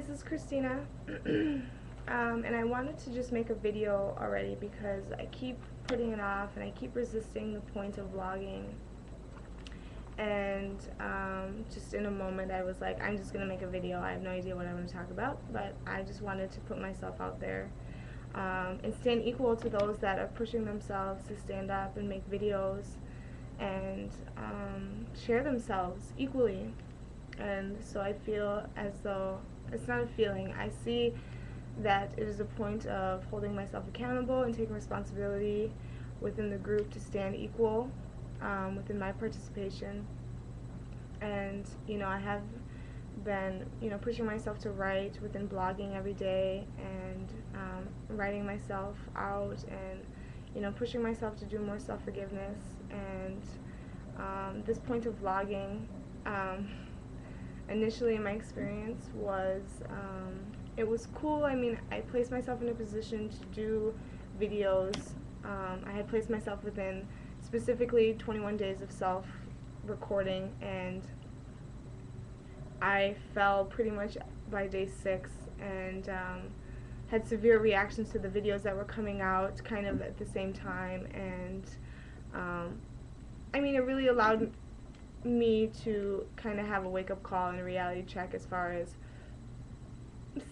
this is Christina, and I wanted to just make a video already because I keep putting it off and I keep resisting the point of vlogging. And just in a moment I was like, I'm just going to make a video. I have no idea what I'm going to talk about, but I just wanted to put myself out there and stand equal to those that are pushing themselves to stand up and make videos and share themselves equally. And so I feel as though it's not a feeling. I see that it is a point of holding myself accountable and taking responsibility within the group to stand equal within my participation. And I have been pushing myself to write within blogging every day and writing myself out and pushing myself to do more self-forgiveness. And this point of vlogging, initially my experience was it was cool. I mean, I placed myself in a position to do videos. I had placed myself within specifically 21 days of self-recording, and I fell pretty much by day 6 and had severe reactions to the videos that were coming out kind of at the same time. And I mean, it really allowed me to kind of have a wake-up call and a reality check as far as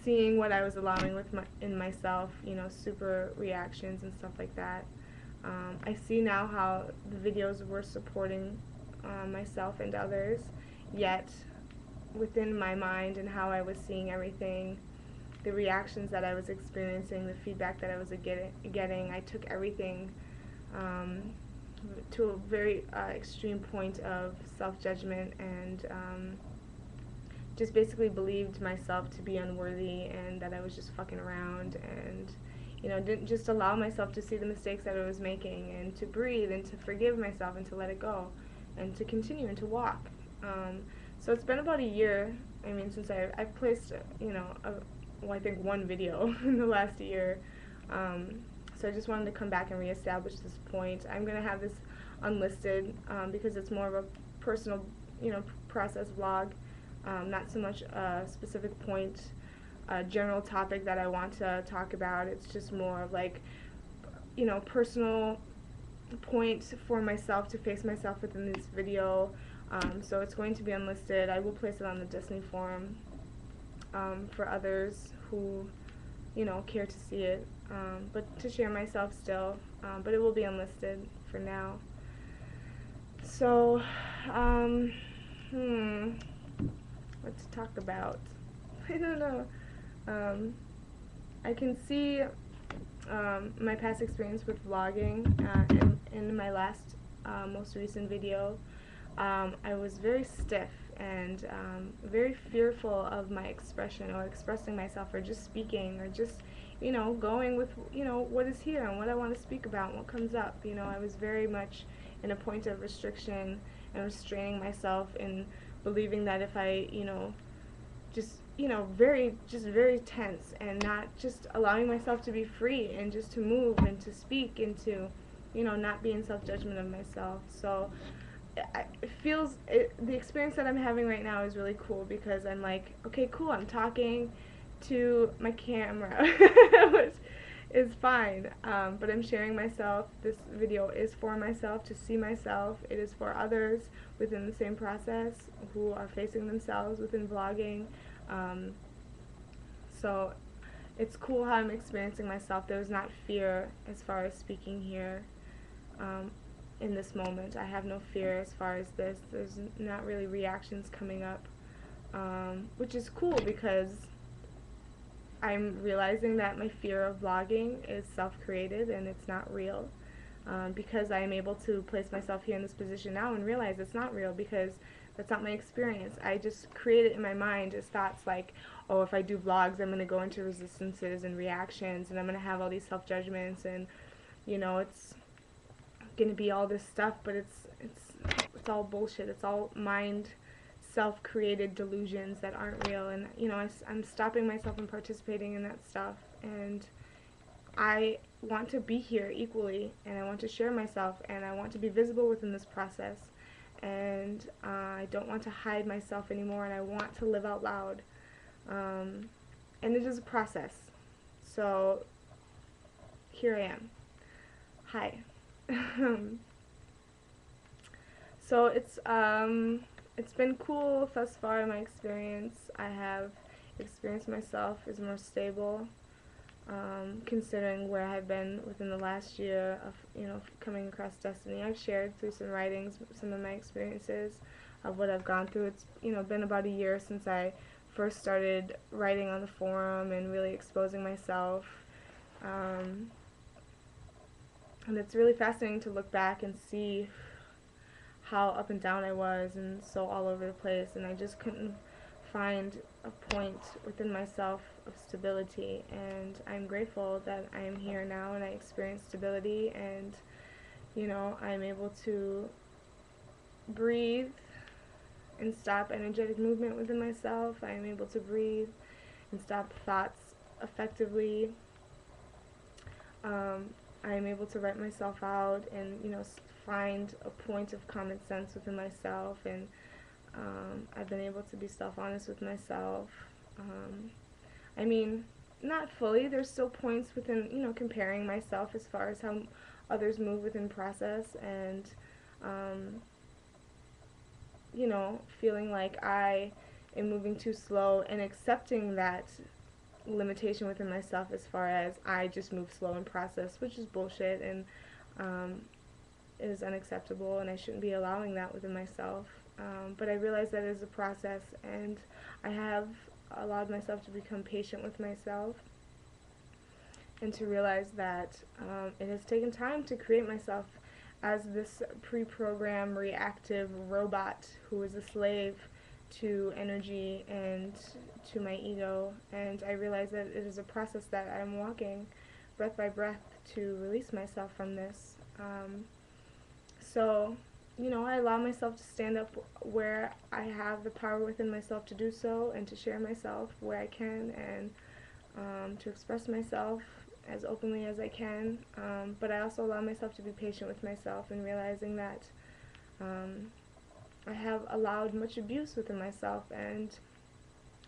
seeing what I was allowing in myself, super reactions and stuff like that. I see now how the videos were supporting myself and others, yet within my mind and how I was seeing everything, the reactions that I was experiencing, the feedback that I was getting, I took everything to a very extreme point of self-judgment and just basically believed myself to be unworthy and that I was just fucking around, and didn't just allow myself to see the mistakes that I was making and to breathe and to forgive myself and to let it go and to continue and to walk. So it's been about a year, I mean, since I've placed, I think one video in the last year. So I just wanted to come back and reestablish this point. I'm going to have this unlisted because it's more of a personal, process vlog, not so much a specific point, a general topic that I want to talk about. It's just more of like, personal point for myself to face myself within this video. So it's going to be unlisted. I will place it on the Destiny forum for others who care to see it, but to share myself still, but it will be unlisted for now. So what to talk about? I don't know. I can see my past experience with vlogging in my last most recent video. I was very stiff and very fearful of my expression or expressing myself or just speaking or just going with what is here and what I want to speak about and what comes up. I was very much in a point of restriction and restraining myself in believing that if I just very tense and not just allowing myself to be free and just to move and to speak and to not be in self-judgment of myself. So the experience that I'm having right now is really cool because I'm like, okay, cool, I'm talking to my camera, which is fine, but I'm sharing myself. This video is for myself, to see myself. It is for others within the same process who are facing themselves within vlogging. So it's cool how I'm experiencing myself. There's not fear as far as speaking here. In this moment, I have no fear as far as this. There's not really reactions coming up, which is cool because I'm realizing that my fear of vlogging is self-created and it's not real, because I am able to place myself here in this position now and realize it's not real because that's not my experience. I just create it in my mind as thoughts like, oh, if I do vlogs, I'm going to go into resistances and reactions and I'm going to have all these self-judgments and, it's going to be all this stuff, but it's all bullshit. It's all mind self-created delusions that aren't real, and I'm stopping myself from participating in that stuff, and I want to be here equally, and I want to share myself, and I want to be visible within this process, and I don't want to hide myself anymore, and I want to live out loud. and it is a process. So here I am. Hi. So it's been cool thus far in my experience. I have experienced myself as more stable, considering where I've been within the last year of, coming across Destiny. I've shared through some writings some of my experiences of what I've gone through. It's, been about a year since I first started writing on the forum and really exposing myself. And it's really fascinating to look back and see how up and down I was and so all over the place, and I just couldn't find a point within myself of stability, and I'm grateful that I am here now and I experience stability, and I'm able to breathe and stop energetic movement within myself. I am able to breathe and stop thoughts effectively. I am able to write myself out and find a point of common sense within myself, and I've been able to be self-honest with myself. I mean, not fully. There's still points within, comparing myself as far as how others move within process, and, feeling like I am moving too slow and accepting that limitation within myself as far as I just move slow in process, which is bullshit and is unacceptable, and I shouldn't be allowing that within myself. But I realize that it is a process, and I have allowed myself to become patient with myself and to realize that it has taken time to create myself as this pre-programmed reactive robot who is a slave to energy and to my ego, and I realize that it is a process that I'm walking breath by breath to release myself from this. So, I allow myself to stand up where I have the power within myself to do so, and to share myself where I can, and to express myself as openly as I can. But I also allow myself to be patient with myself, and realizing that I have allowed much abuse within myself, and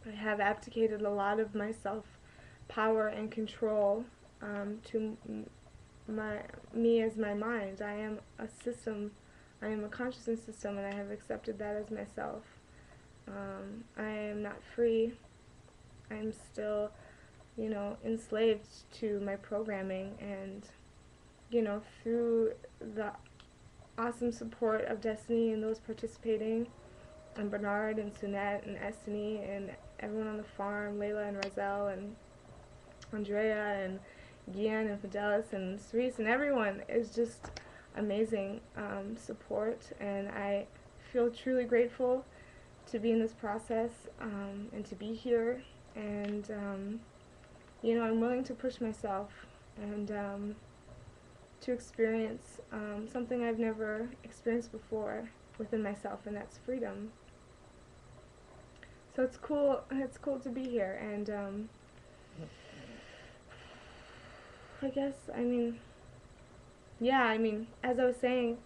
I have abdicated a lot of my self-power and control to me as my mind. I am a system. I am a consciousness system, and I have accepted that as myself. I am not free. I am still, enslaved to my programming, and, through the awesome support of Destiny and those participating, and Bernard and Sunette and Estany and everyone on the farm, Layla and Razel and Andrea and Gian and Fidelis and Cerise, and everyone is just amazing support, and I feel truly grateful to be in this process, and to be here, and I'm willing to push myself and to experience something I've never experienced before within myself, and that's freedom. So it's cool to be here, and I guess, as I was saying,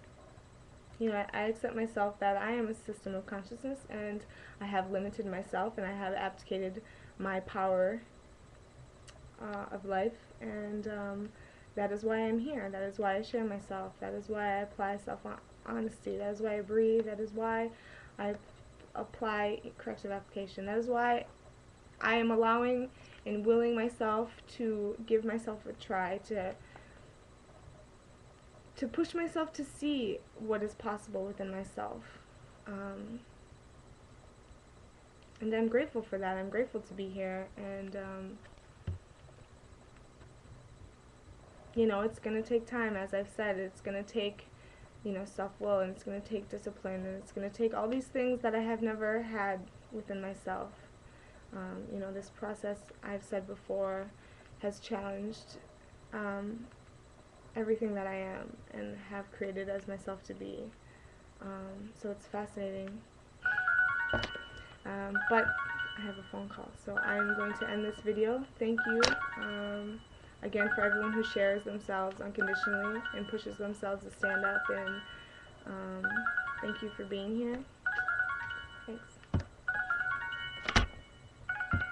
I accept myself that I am a system of consciousness, and I have limited myself, and I have abdicated my power of life, and that is why I'm here. That is why I share myself. That is why I apply self-honesty. That is why I breathe. That is why I apply corrective application. That is why I am allowing and willing myself to give myself a try, to push myself to see what is possible within myself. And I'm grateful for that. I'm grateful to be here, and it's going to take time. As I've said, it's going to take self-will, and it's going to take discipline, and it's going to take all these things that I have never had within myself. This process, I've said before, has challenged everything that I am and have created as myself to be. So it's fascinating. But I have a phone call, so I'm going to end this video. Thank you again for everyone who shares themselves unconditionally and pushes themselves to stand up, and thank you for being here.